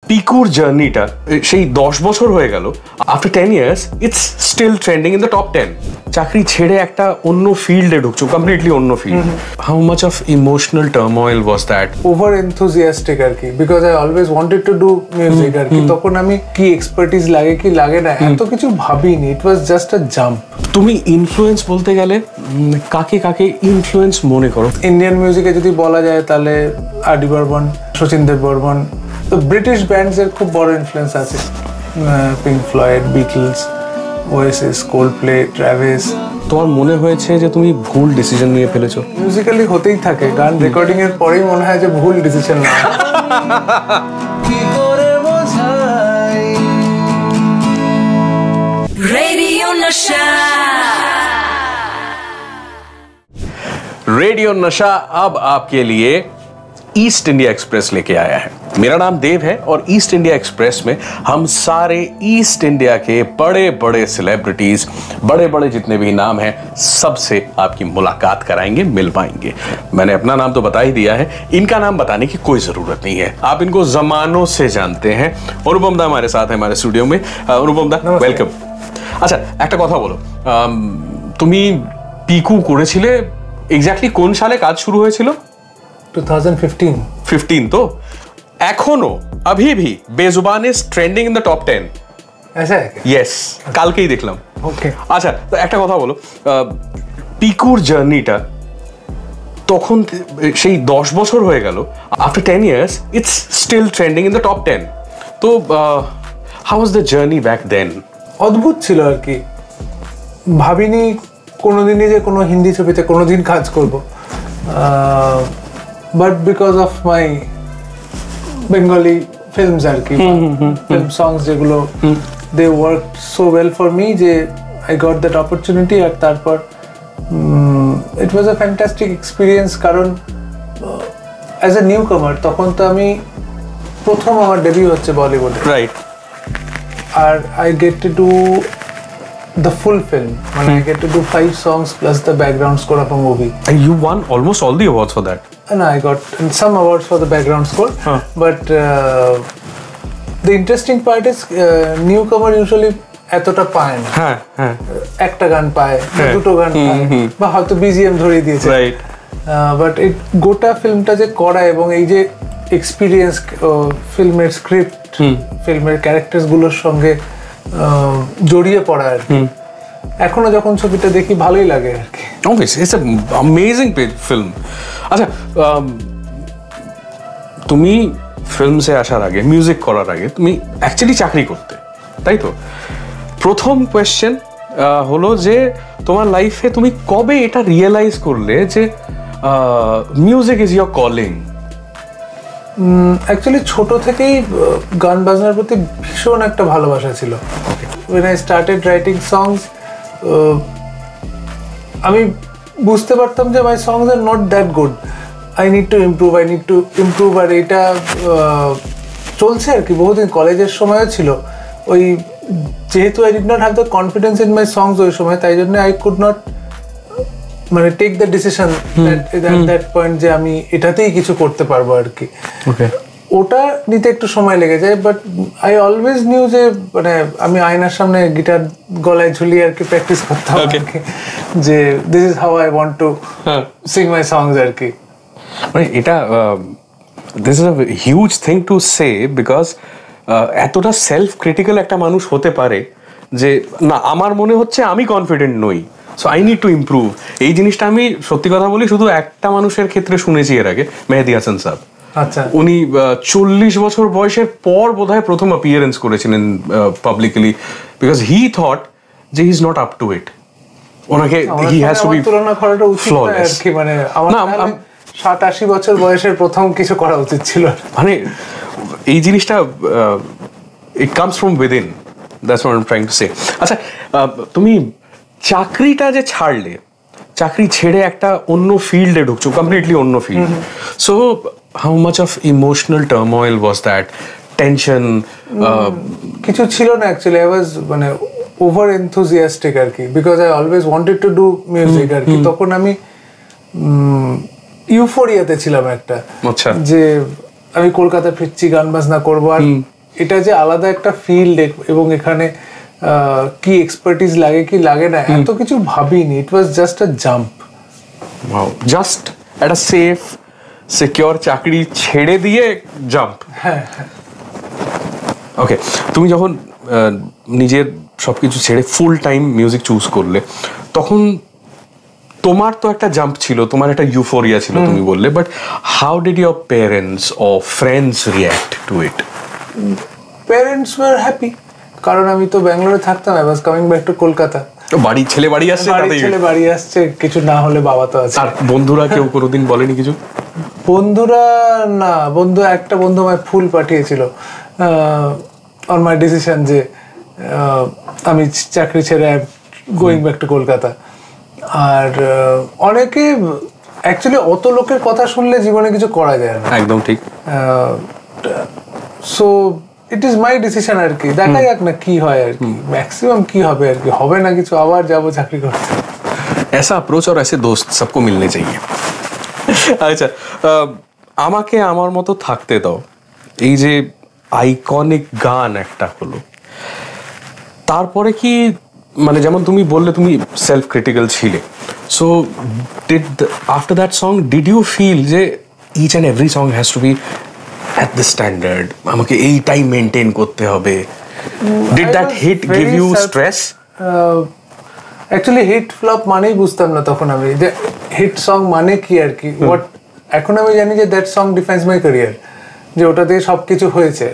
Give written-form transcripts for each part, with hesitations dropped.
পিকুর জার্নিটা সেই 10 বছর হয়ে গেল, after 10 years it's still trending in the top 10। চাকরি ছেড়ে একটা অন্য ফিল্ডে ঢুকছো, কমপ্লিটলি অন্য field. How much of emotional turmoil was that? Over enthusiastic আর কি, because I always wanted to do music আর কি। তখন আমি কি এক্সপার্টিস লাগে কি লাগে না এত কিছু ভাবিনি, it was just a jump. তুমি ইনফ্লুয়েন্স বলতে গেলে কাকে কাকে ইনফ্লুয়েন্স মনে করো? ইন্ডিয়ান মিউজিকে যদি বলা যায় তাহলে আর ডি বর্মন, শচীন দেব বর্মন। তো ব্রিটিশ ব্যান্ডস এর খুব বড় ইনফ্লুয়েন্স আছে, Pink Floyd, Beatles, Oasis, Coldplay, Travis. তোমার মনে হয়েছে যে তুমি ভুল ডিসিশন নিয়ে ফেলেছো? মিউজিক্যালি হতেই থাকে, গান রেকর্ডিং এর পরেই মনে হয় যে ভুল ডিসিশন না। रेडियो नशा अब आपके लिए ईस्ट इंडिया एक्सप्रेस लेके आया है। मेरा नाम देव है और ईस्ट इंडिया एक्सप्रेस में हम सारे ईस्ट इंडिया के बड़े बड़े सेलिब्रिटीज, बड़े बड़े जितने भी नाम हैं, सबसे आपकी मुलाकात कराएंगे, मिलवाएंगे। मैंने अपना नाम तो बता ही दिया है, इनका नाम बताने की कोई जरूरत नहीं है, आप इनको जमानों से जानते हैं। अनुपम दा हमारे साथ है हमारे स्टूडियो में। अनुपम दा, वेलकम। আচ্ছা, একটা কথা বলো, তুমি পিকু করেছিলে এক্স্যাক্টলি কোন সালে কাজ শুরু হয়েছিল? 2015 তো এখনো अभी भी Bezubaan is trending in the top 10। ऐसा है क्या? यस, কালকেই দেখলাম। ওকে, আচ্ছা, তো একটা কথা বলো, পিকুর জার্নিটা তখন সেই 10 বছর হয়ে গেল, after 10 years it's still trending in the top 10। তো how was the journey back then? অদ্ভুত ছিল আর কি, ভাবিনি কোনোদিনই যে কোনো হিন্দি ছবিতে কোনোদিন কাজ করব, but because of my Bengali films আর কি, ফিল্ম সংস যেগুলো, they work so well for me যে আই গট দ্যাট অপরচুনিটি। আর তারপর it was a fantastic experience, কারণ অ্যাজ এ নিউ কামার তখন তো আমি প্রথম আমার ডেবিউ হচ্ছে বলিউডে, রাইট। আর I get to do the full film, and I get to do 5 songs plus the background score of a movie. And you won almost all the awards for that. And I got some awards for the background score, but the interesting part is newcomer usually এতটা পায় না। হ্যাঁ হ্যাঁ, একটা গান পায়, দুটো গান পায়, বা হয়তো বিজিএম ধরিয়ে দিয়েছে, রাইট। বাট এই গোটা ফিল্মটা যে করা এবং এই যে এক্সপিরিয়েন্স, ফিল্মের স্ক্রিপ্ট, ফিল্মের ক্যারেক্টার্স গুলোর সঙ্গে জড়িয়ে পড়া আর কি, এখনো যখন ছবিটা দেখি ভালোই লাগে আর কি। Obviously, it's an amazing film. আচ্ছা, তুমি ফিল্মসে আসার আগে, মিউজিক করার আগে তুমি অ্যাকচুয়ালি চাকরি করতে, তাই তো? প্রথম কোয়েশ্চেন হলো যে তোমার লাইফে তুমি কবে এটা রিয়েলাইজ করলে যে music is your calling? Actually ছোট থেকেই গান বাজনার প্রতি ভীষণ একটা ভালোবাসা ছিল। when I started writing songs, আমি বুঝতে পারতাম যে my songs are not that good, I need to improve, আর এটা চলছে আর কি বহুদিন। কলেজের সময়ও ছিল ওই, যেহেতু I did not have the confidence in my songs ওই সময়, তাই জন্য I could not মানে take the decision at that point যে আমি এটাতেই কিছু করতে পারবো আর কি। ওটা নিতে একটু সময় লেগে যায়, বাট আই অলওয়েজ নিউ যে মানে আমি আয়নার সামনে গিটার গলায় ঝুলিয়ে আর কি প্র্যাকটিস করতাম আর কি, যে this is how I want to sing my songs আর কি। মানে এটা this is a huge thing to say, because এতটা সেলফ ক্রিটিক্যাল একটা মানুষ হতে পারে যে না, আমার মনে হচ্ছে আমি কনফিডেন্ট নই, so I need to improve. এই জিনিসটা আমি সত্যি কথা বলি শুধু একটা মানুষের ক্ষেত্রে শুনেছি এর আগে, মেহেদি হাসান সাহেব। আচ্ছা, উনি 40 বছর বয়সের পর বোধহয় প্রথম অ্যাপিয়ারেন্স করেছিলেন পাবলিকলি, বিকজ হি থট যে he is not up to it. ওনাকে হি হ্যাজ টু বি তুলনা করাটা উচিত আর কি, মানে আমার 87 বছর বয়সের প্রথম কিছু করা উচিত ছিল। মানে এই জিনিসটা it comes from within, that's what I am trying to say. আচ্ছা, তুমি চাকরিটা যে ছাড়লে, চাকরি ছেড়ে একটা অন্য ফিল্ডে ঢুকছো, কমপ্লিটলি অন্য field, so how much of emotional turmoil was that? Tension কিছু ছিল না অ্যাকচুয়ালি, আই ওয়াজ মানে ওভার এনথুজিয়াস্টিক আর কি, because I always wanted to do music আর কি। তখন আমি ইউফোরিয়াতে ছিলাম একটা, আচ্ছা, যে আমি কলকাতা ফিরছি, গান বাজনা করবো। আর এটা যে আলাদা একটা ফিল্ড এবং এখানে কি এক্সপার্টিস লাগে কি লাগে না এত কিছু ভাবিনি, it was just a jump. Just একটা সেফ সিকিউর চাকরি ছেড়ে দিয়ে জাম্প। হ্যাঁ। ওকে, তুমি যখন নিজের সবকিছু ছেড়ে ফুল টাইম মিউজিক চুজ করলে, তখন তোমার তো একটা জাম্প ছিল, তোমার একটা ইউফোরিয়া ছিল তুমি বললে, but how did your parents or friends react to it? Parents were happy, কারণ আমি তো ব্যাঙ্গালোরে থাকতাম, I was coming back to Kolkata. বাড়ি ছেলে বাড়ি আসছে, ছেলে বাড়ি আসছে, কিছু না হলে বাবা তো আছে। আর বন্ধুরা কেউ কোনোদিন বলেনি কিছু? বন্ধুরা না, একটা বন্ধু আমায় ফুল পাঠিয়েছিল অন মাই ডিসিশন যে আমি চাকরি ছেড়ে গোয়িং ব্যাক টু কলকাতা। আর অনেকে অ্যাকচুয়ালি অত লোকের কথা শুনলে জীবনে কিছু করা যায় না। একদম ঠিক। So it is my decision আর কি, দেখা যাক না কি হয় আর কি, ম্যাক্সিমাম কি হবে আর কি, হবে না কিছু, আবার যাবো চাকরি করতে। ऐसा अप्रोच और ऐसे दोस्त सबको मिलने चाहिए। আচ্ছা, আমাকে আমার মতো থাকতে দাও, এই যে আইকনিক গান একটা হলো, তারপরে কি মানে যেমন তুমি বললে তুমি সেলফ ক্রিটিক্যাল ছিলে, so did after that song did you feel যে each and every song has to be at the standard, আমাকে এইটাই মেনটেন করতে হবে? Did that hit give you stress? Actually hit flop মানেই বুঝতাম না তখন আমি, যে হিট সং মানে কি আর কি, হোয়াট। এখন আমি জানি যে that song defines my career, যে ওটা দিয়ে সবকিছু হয়েছে।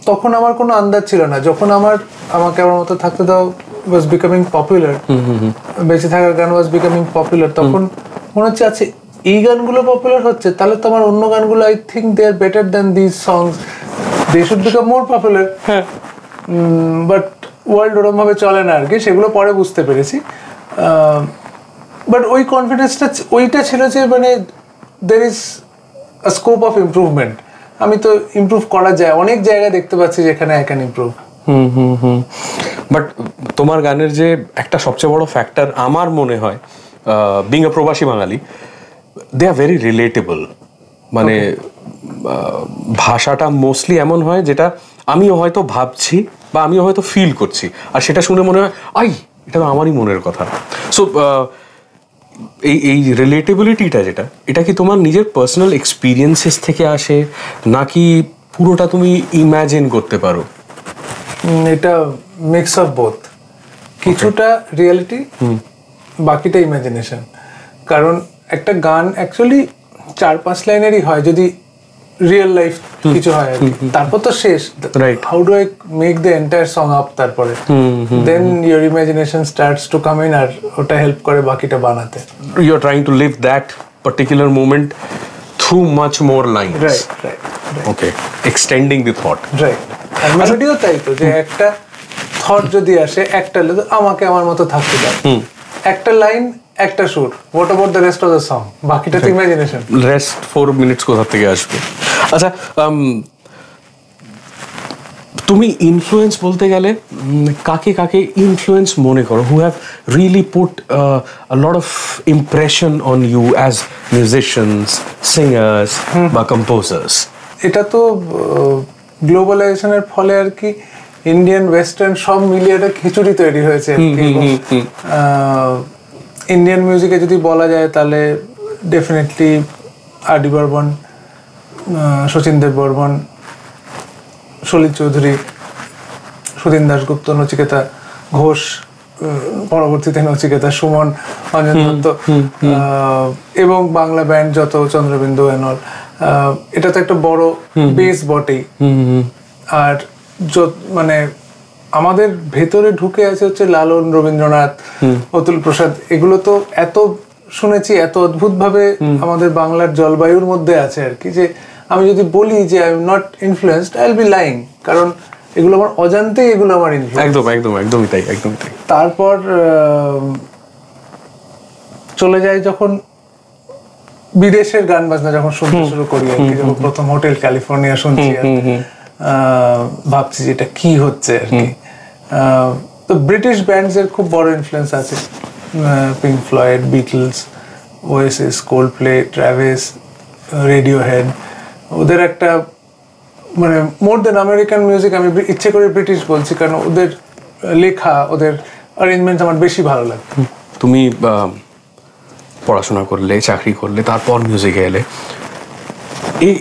তখন আমার কোনো আন্দাজ ছিল না। যখন আমাকে আমার মতো থাকতে দাও ওয়াজ বিকামিং পপুলার, বেঁচে থাকার গান ওয়াজ বিকামিং পপুলার, তখন মনে হচ্ছে আচ্ছা এই গানগুলো পপুলার হচ্ছে, তাহলে তো আমার অন্য গানগুলো I think they are better than this songs, they should become more popular. But world ওরম ভাবে চলে না আর কি, সেগুলো পরে বুঝতে পেরেছি। বাট ওই কনফিডেন্সটা ওইটা ছিল যে মানে there is a scope of improvement, আমি তো ইমপ্রুভ করা যায়, অনেক জায়গায় দেখতে পাচ্ছি যেখানে আই ক্যান ইমপ্রুভ। বাট তোমার গানের যে একটা সবচেয়ে বড় ফ্যাক্টর আমার মনে হয়, বিং আ প্রবাসী বাঙালি, দে আর ভেরি রিলেটেবল। মানে ভাষাটা মোস্টলি এমন হয় যেটা আমিও হয়তো ভাবছি বা আমিও হয়তো ফিল করছি, আর সেটা শুনে মনে হয় এটা তো আমারই মনের কথা। সো এই রিলেটেবিলিটিটা যেটা, এটা কি তোমার নিজের পার্সোনাল এক্সপিরিয়েন্সেস থেকে আসে, নাকি পুরোটা তুমি ইম্যাজিন করতে পারো? এটা মিক্স অফ বোথ, কিছুটা রিয়েলিটি, বাকিটা ইমাজিনেশন। কারণ একটা গান অ্যাকচুয়ালি 4-5 লাইনেরই হয় যদি রিয়েল লাইফ কিছু হয় আর কি, তারপর তো শেষ। How do I make the entire song up, তারপরে then your imagination starts to come in, আর ওটা হেল্প করে বাকিটা বানাতে। You are trying to live that particular moment through much more lines. Right. Okay, extending the thought. Right. আর মেলোডিও তাই তো, যে একটা থট যদি আসে, একটা আমাকে আমার মতো থাকতে দাও, একটা লাইন একটা সুর, what about the rest of the song, বাকিটা তো ইমাজিনেশন। রেস্ট 4 মিনিটস কোথা থেকে আসবে? আচ্ছা, তুমি ইনফ্লুয়েন্স বলতে গেলে কাকে কাকে ইনফ্লুয়েন্স মনে করো, who have really put a lot of impression on you as musicians, singers বা কম্পোজার্স? এটা তো গ্লোবালাইজেশনের ফলে আর কি ইন্ডিয়ান ওয়েস্টার্ন সব মিলিয়ে একটা খিচুড়ি তৈরি হয়েছে। ইন্ডিয়ান মিউজিকে যদি বলা যায় তাহলে ডেফিনেটলি আর ডি বর্মন, শচীন দেব বর্মন, সলিল চৌধুরী, সুধীন দাশগুপ্ত, নচিকেতা ঘোষ, পরবর্তীতে নচিকেতা সুমন, অঞ্জন দত্ত, এবং বাংলা ব্যান্ড যত, চন্দ্রবিন্দু এনল, এটা তো একটা বড় বেস বটেই। আর মানে আমাদের ভেতরে ঢুকে আছে হচ্ছে লালন, রবীন্দ্রনাথ, অতুল প্রসাদ, এগুলো তো এত শুনেছি, এত অদ্ভুত ভাবে আমাদের বাংলার জলবায়ুর মধ্যে আছে আর কি, যে আমি যদি বলি যে I am not influenced, I will be lying, কারণ এগুলো আমার অজান্তেই, এগুলো আমার ইনফ্লুয়েন্স। একদমই তাই। তারপর চলে যায় যখন বিদেশের গান বাজনা যখন শুনতে শুরু করি আর কি, যখন প্রথম হোটেল ক্যালিফোর্নিয়া শুনছি, ভাবছি যে এটা কি হচ্ছে আর কি। তো ব্রিটিশ ব্যান্ডস এর খুব বড় ইনফ্লুয়েন্স আছে, Pink Floyd, Beatles, Oasis, Coldplay, Travis, Radiohead, ওদের একটা মানে মোর দেন আমেরিকান মিউজিক আমি ইচ্ছে করে ব্রিটিশ বলছি কারণ ওদের লেখা ওদের অ্যারেঞ্জমেন্ট আমার বেশি ভালো লাগে। তুমি পড়াশোনা করলে, চাকরি করলে, তারপর মিউজিকে এলে, এই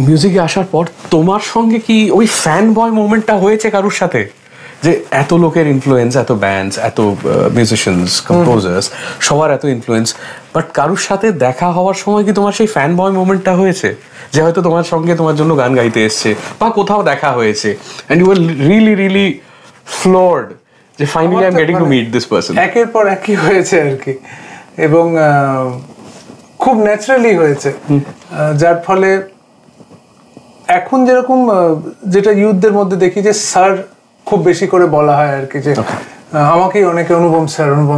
মিউজিকে আসার পর তোমার সঙ্গে কি ওই ফ্যান বয় মোমেন্টটা হয়েছে কারোর সাথে, যে এত লোকের ইনফ্লুয়েন্স, এত ব্যান্ডস, এত মিউজিশিয়ানস, কম্পোজার্স, সবার এত ইনফ্লুয়েন্স, বাট কারোর সাথে দেখা হওয়ার সময় কি তোমার সেই ফ্যান বয় মোমেন্টটা হয়েছে, যে হয়তো তোমার সঙ্গে তোমার জন্য গান গাইতে এসছে বা কোথাও দেখা হয়েছে and you are really really floored যে finally I am getting to meet this person? একের পর একই হয়েছে আর কি, এবং খুব ন্যাচারালি হয়েছে, যার ফলে এখন যেরকম যেটা ইউথদের মধ্যে দেখি যে স্যার খুব বেশি করে বলা হয় আর কি, যে আমাকেই অনেকে অনুপম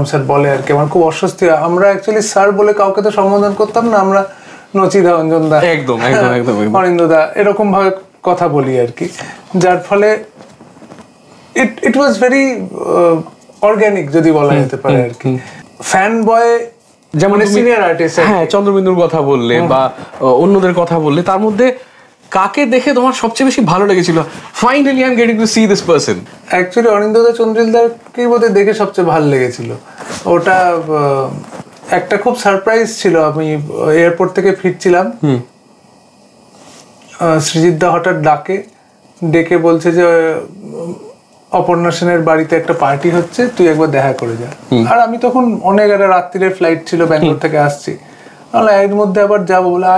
স্যার বলে আর কি, আমার খুব অস্বস্তি হয়। আমরা অ্যাকচুয়ালি স্যার বলে কাউকে তো সম্বোধন করতাম না, আমরা নচিদা, অঞ্জনদা, একদম অরিন্দদা এরকম ভাবে কথা বলি আর কি, যার ফলে ইট ওয়াজ ভেরি অর্গানিক যদি বলা যেতে পারে আর কি। ফ্যান বয় যেমন সিনিয়র আর্টিস্ট, হ্যাঁ, চন্দ্রবিন্দুর কথা বললে বা অন্যদের কথা বললে, তার মধ্যে কাকে দেখে তোমার সবচেয়ে বেশি ভালো লেগেছিল? Finally I am getting to see this person. Actually অরিন্দদা, চন্দ্রিলদারকেই বোধহয় দেখে সবচেয়ে ভালো লেগেছিল। ওটা একটা খুব সারপ্রাইজ ছিল। আমি এয়ারপোর্ট থেকে ফিরছিলাম, সৃজিতদা হঠাৎ ডেকে বলছে যে অপর্ণা সেনের বাড়িতে একটা পার্টি হচ্ছে, তুই একবার দেখা করে যা। আর আমি তখন অনেক একটা রাত্রিরের ফ্লাইট ছিল, ব্যাঙ্গালোর থেকে আসছি, এর মধ্যে আবার যাবো বলে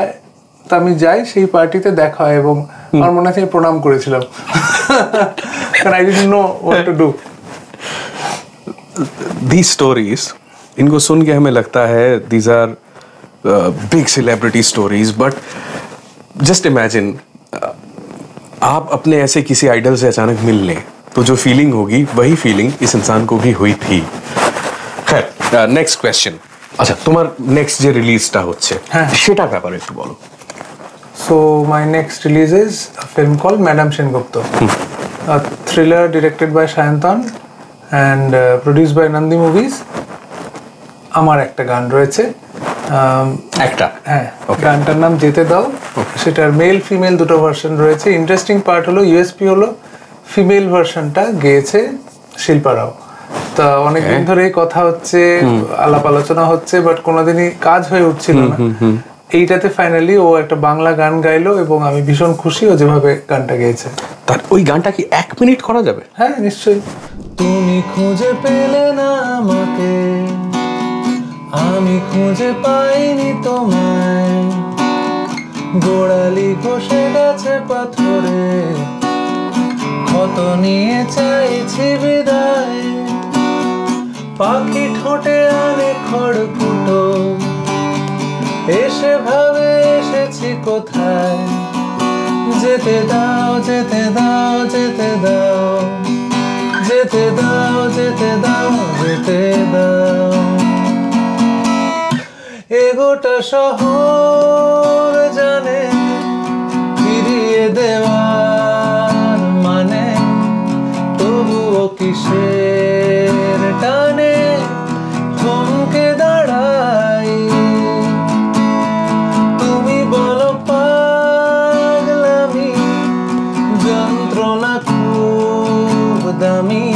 তা আমি যাই, সেই পার্টিতে দেখা হয় এবং আমার মনে আছে আমি প্রণাম করেছিলাম, কারণ I didn't know what to do. These stories, इनको सुन के हमें लगता है these are big celebrity stories, but just imagine आप अपने ऐसे किसी आइडल से अचानक मिल लें तो जो फीलिंग होगी वही फीलिंग इस इंसान को भी हुई थी। खैर, नेक्स्ट क्वेश्चन। अच्छा, তোমার নেক্সট যে রিলিজটা হচ্ছে সেটার ব্যাপারে একটু বলো। So my next release is a film called Madam Sengupta, a thriller directed by Sayantan and produced by Nandi Movies. আমার একটা গান রয়েছে, গানটার নাম যেতে দাও। সেটার মেল ফিমেল দুটো ভার্সন রয়েছে। ইন্টারেস্টিং পার্ট হলো, ইউএসপি হলো ফিমেল ভার্সনটা গেয়েছে শিল্পা রাও। তা অনেকদিন ধরেই কথা হচ্ছে, আলাপ আলোচনা হচ্ছে, বাট কোনোদিনই কাজ হয়ে উঠছিল না। এইটাতে ফাইনালি ও একটা বাংলা গান গাইলো এবং আমি ভীষণ খুশি ও যেভাবে গানটা গেয়েছে। তার ওই গানটা কি 1 মিনিট করা যাবে? হ্যাঁ, নিশ্চয়ই। তুমি খুঁজে পেলে না আমাকে, আমি খুঁজে পাইনি তোমায়, গোড়ালি ঘষে গেছে পাথরে, ক্ষত নিয়ে চাইছি বিদায়, পাখি ঠোঁটে আনে খড়কুটো, এসে ভাবে এসেছি কোথায়, যেতে দাও যেতে দাও যেতে দাও, যেতে দাও যেতে দাও যেতে দাও। এগোটা শহর জানে ফিরিয়ে দেওয়ার মানে, তবুও কিসের টানে থমকে দাঁড়াই। তুমি বলো পাগলামি, যন্ত্রণা খুব দামি,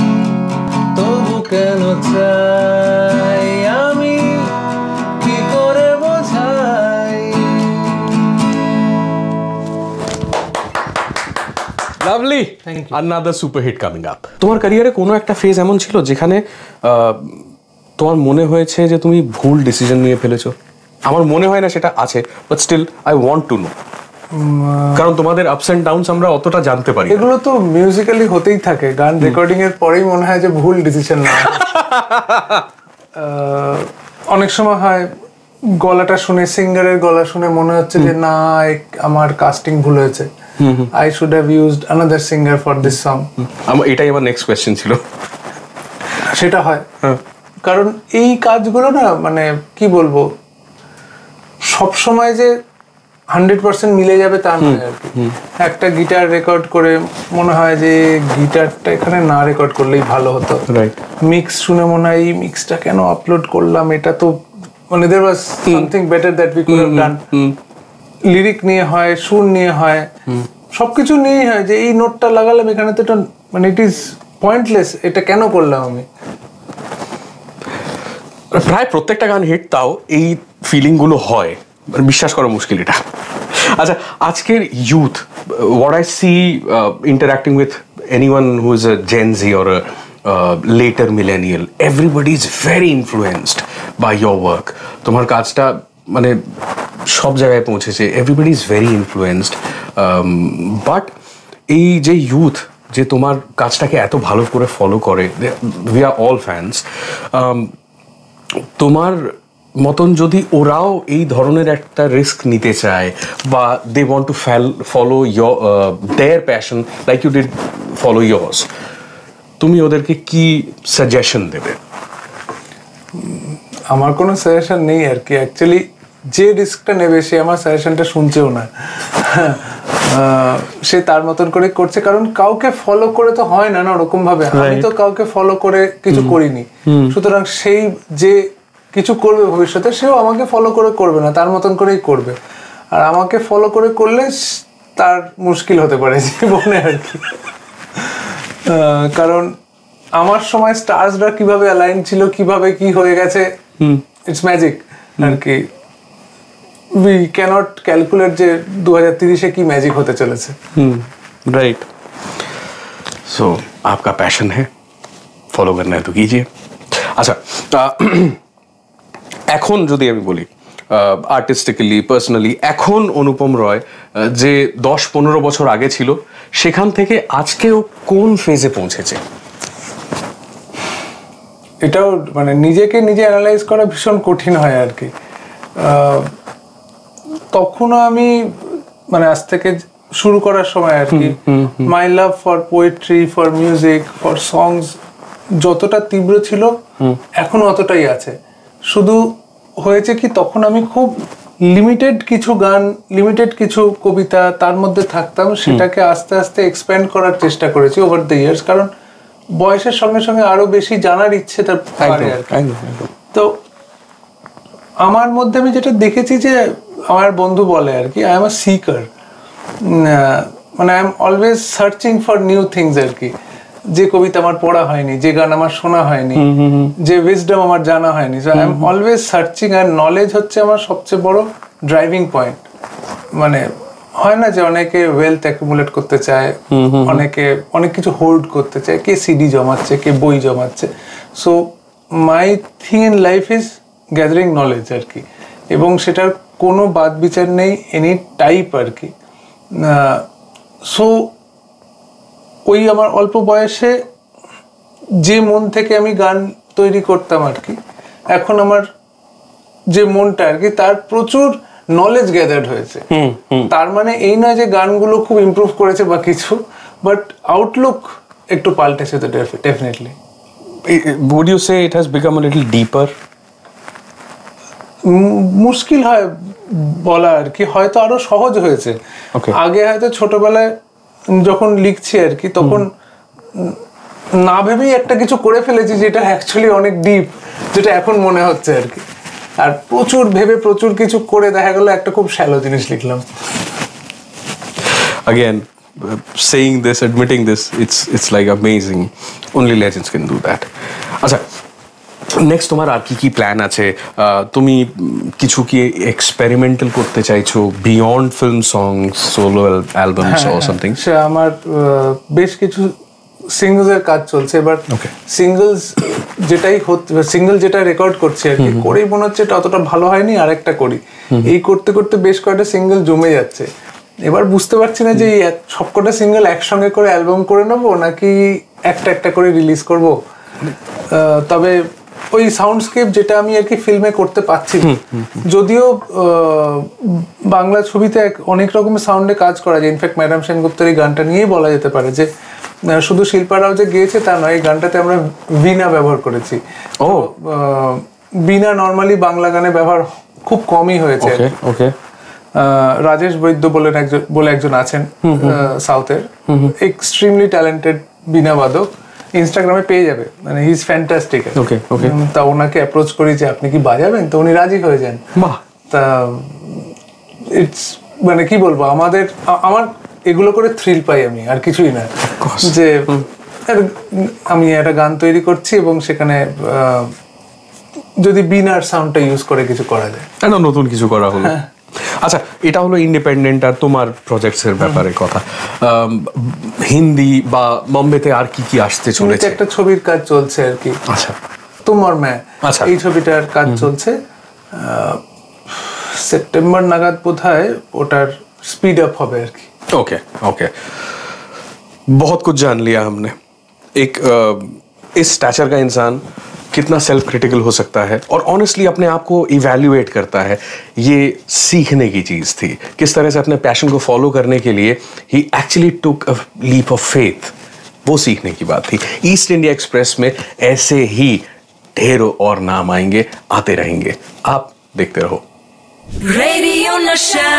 তবু কেন চাই আমি, কি করে বোঝাই। Lovely, another super hit coming up. তোমার ক্যারিয়ারে কোনো একটা ফেজ এমন ছিল যেখানে তোমার মনে হয়েছে যে তুমি ভুল ডিসিশন নিয়ে ফেলেছো? আমার মনে হয় না সেটা আছে, but still I want to know, কারণ তোমাদের আপস এন্ড ডাউনস আমরা অতটা জানতে পারি। এগুলো তো মিউজিক্যালি হতেই থাকে, গান রেকর্ডিং এর পরেই মনে হয় যে ভুল ডিসিশন না। অনেক সময় হয় গলাটা শুনে, সিঙ্গারের গলা শুনে মনে হচ্ছে যে না, আমার কাস্টিং ভুল হয়েছে, I should have used another singer for this song. এটাই আমার নেক্সট কোয়েশ্চেন ছিল। সেটা হয়, কারণ এই কাজগুলো না, মানে কি বলবো, সব সময় যে 100% মিলে যাবে তা নয় আর কি। একটা গিটার রেকর্ড করে মনে হয় যে গিটারটা এখানে না রেকর্ড করলেই ভালো হতো, মিক্স শুনে মনে হয় এই মিক্সটা কেন আপলোড করলাম, এটা তো মানে there was something better that we could have done. Lyric নিয়ে হয়, সুর নিয়ে হয়, সবকিছু নিয়েই হয় যে এই নোটটা লাগালাম এখানে, তো এটা মানে ইট ইজ পয়েন্টলেস, এটা কেন করলাম আমি। প্রায় প্রত্যেকটা গান হিট, তাও এই ফিলিংগুলো হয়, বিশ্বাস করা মুশকিল এটা। আচ্ছা, আজকের youth, what I see interacting with anyone who is a Gen Z or a later millennial, everybody is very influenced by your work. তোমার কাজটা মানে সব জায়গায় পৌঁছেছে, everybody is very influenced, but এই যে ইউথ যে তোমার কাজটাকে এত ভালো করে ফলো করে, we are all fans, তোমার মতন যদি ওরাও এই ধরনের একটা রিস্ক নিতে চায় বা they want to follow their passion like you did follow years, তুমি ওদেরকে কি সাজেশন দেবে? আমার কোনো সাজেশন নেই আর কি, অ্যাকচুয়ালি যে রিস্কটা নেবে সে আমার সাজেশনটা শুনছেও না, সে তার মতন করে করছে, কারণ কাউকে ফলো করে তো হয় না ওরকম ভাবে। আমি তো কাউকে ফলো করে কিছু করিনি, সুতরাং সেই যে কিছু করবে ভবিষ্যতে সেও আমাকে ফলো করে করবে না, তার মতন করেই করবে। আর আমাকে ফলো করে করলে তার মুশকিল হতে পারে জীবনে আর কি, কারণ আমার সময় স্টার্সরা কিভাবে অ্যালাইন ছিল, কিভাবে কি হয়ে গেছে, ইটস ম্যাজিক আর কি। উই ক্যানট ক্যালকুলেট যে 2030-এ কি ম্যাজিক হতে চলেছে। राइट, सो आपका पैशन है, फॉलो करना है तो कीजिए। अच्छा, এখন যদি আমি বলি আর্টিস্টিক্যালি, পার্সোনালি, এখন অনুপম রয় যে 10-15 বছর আগে ছিল, সেখান থেকে আজকেও কোন ফেজে পৌঁছেছে? এটাও মানে নিজেকে নিজে অ্যানালাইজ করা ভীষণ কঠিন হয় আর কি। তখনও আমি মানে আজ থেকে শুরু করার সময় আর কি, my love for poetry, for music, for songs যতটা তীব্র ছিল এখন অতটাই আছে। শুধু হয়েছে কি, তখন আমি খুব লিমিটেড কিছু গান, লিমিটেড কিছু কবিতা তার মধ্যে থাকতাম, সেটাকে আস্তে আস্তে এক্সপ্যান্ড করার চেষ্টা করেছি ওভার দ্য ইয়ার্স, কারণ বয়সের সঙ্গে সঙ্গে আরো বেশি জানার ইচ্ছে তার পারে আর কি। তো আমার মধ্যে আমি যেটা দেখেছি যে আমার বন্ধু বলে আর কি, আই এম আ সিকার, মানে I am always searching for new things আর কি। যে কবিতা আমার পড়া হয়নি, যে গান আমার শোনা হয়নি, যে উইজডম আমার জানা হয়নি, so I am always searching. আর নলেজ হচ্ছে আমার সবচেয়ে বড় ড্রাইভিং পয়েন্ট। মানে হয় না যে অনেকে ওয়েলথ অ্যাকুমুলেট করতে চায়, অনেকে অনেক কিছু হোল্ড করতে চায়, কে সিডি জমাচ্ছে, কে বই জমাচ্ছে। So my thing in life is gathering knowledge আর কি, এবং সেটার কোনো বাদ বিচার নেই, এনি টাইপ আর কি। সো ওই আমার অল্প বয়সে যে মন থেকে আমি গান তৈরি করতাম আর কি, এখন আমার যে মনটা আর কি, তার প্রচুর নলেজ গ্যাদার্ড হয়েছে। তার মানে এই নয় যে গানগুলো খুব ইমপ্রুভ করেছে বা কিছু, বাট আউটলুক একটু পাল্টেছে তো definitely. Would you say it has become a little deeper? মুশকিল হয় বলা আর কি, হয়তো আরো সহজ হয়েছে। আগে হয়তো ছোটবেলায় যখন লিখছি আর কি, তখন না ভেবেই একটা কিছু করে ফেলেছি যেটা অ্যাকচুয়ালি অনেক ডিপ, যেটা এখন মনে হচ্ছে আর কি। আর প্রচুর ভেবে প্রচুর কিছু করে দেখা গেল একটা খুব শ্যালো জিনিস লিখলাম। Again, saying this, admitting this, it's like amazing. Only legends can do that. আচ্ছা, নেক্সট তোমার আর কি কি প্ল্যান আছে? তুমি কিছু কি এক্সপেরিমেন্টাল করতে চাইছো beyond film songs, solo albums or something? সে আমার বেশ কিছু সিঙ্গলস এর কাজ চলছে এবার। সিঙ্গলস যেটাই সিঙ্গল যেটা রেকর্ড করছি আর কি, করেই মনে হচ্ছে এটা অতটা ভালো হয়নি, আরেকটা করি। এই করতে করতে বেশ কয়েকটা সিঙ্গল জমে যাচ্ছে। এবার বুঝতে পারছি না যে এই সবকটা সিঙ্গল একসঙ্গে করে অ্যালবাম করে নেবো নাকি একটা একটা করে রিলিজ করব। তবে ওই সাউন্ডস্কেপ যেটা আমি আর কি ফিল্মে করতে পারছি, যদিও বাংলা ছবিতে অনেক রকমের সাউন্ডে কাজ করা যায়। ইনফ্যাক্ট ম্যাডাম সেনগুপ্তের এই গানটা নিয়েই বলা যেতে পারে যে শুধু শিল্পা রাও যে গেয়েছে তা নয়, এই গানটাতে আমরা বীণা ব্যবহার করেছি। বীণা নর্মালি বাংলা গানে ব্যবহার খুব কমই হয়েছে। রাজেশ বৈদ্য বলে একজন আছেন সাউথের, এক্সট্রিমলি ট্যালেন্টেড বীণা বাদক, ইনস্টাগ্রামে পেয়ে যাবে, মানে হি ইজ ফ্যান্টাস্টিক। তা ওনাকে অ্যাপ্রোচ করি যে আপনি কি বাজাবেন, তো উনি রাজি হয়ে যান। তা ইটস মানে কি বলবো, আমার এগুলো করে থ্রিল পাই আমি, আর কিছুই না। যে আমি একটা গান তৈরি করছি এবং সেখানে যদি বিনার সাউন্ডটা ইউজ করে কিছু করা যায়, একটা নতুন কিছু করা হলো। আচ্ছা, এটা হলো ইন্ডিপেন্ডেন্ট আর তোমার প্রজেক্টস এর ব্যাপারে কথা। হিন্দি বা বোম্বেতে আর কি কি আসতে চলেছে? একটা ছবির কাজ চলছে আর কি। আচ্ছা, তোমার ম্যায়, আচ্ছা, এই ছবিটার কাজ চলছে। সেপ্টেম্বর নাগাদ বোধহয় ওটার स्पीड अप হবে আর কি। ओके ओके, बहुत कुछ जान लिया हमने। एक इस स्टैचर का इंसान कितना सेल्फ क्रिटिकल हो सकता है और ऑनेस्टली अपने आप को इवैल्यूएट करता है, ये सीखने की चीज़ थी। किस तरह से अपने पैशन को फॉलो करने के लिए ही actually took a leap of faith, वो सीखने की बात थी। ईस्ट इंडिया एक्सप्रेस में ऐसे ही ढेरों और नाम आएंगे, आते रहेंगे। आप देखते रहो रेडियो नशा।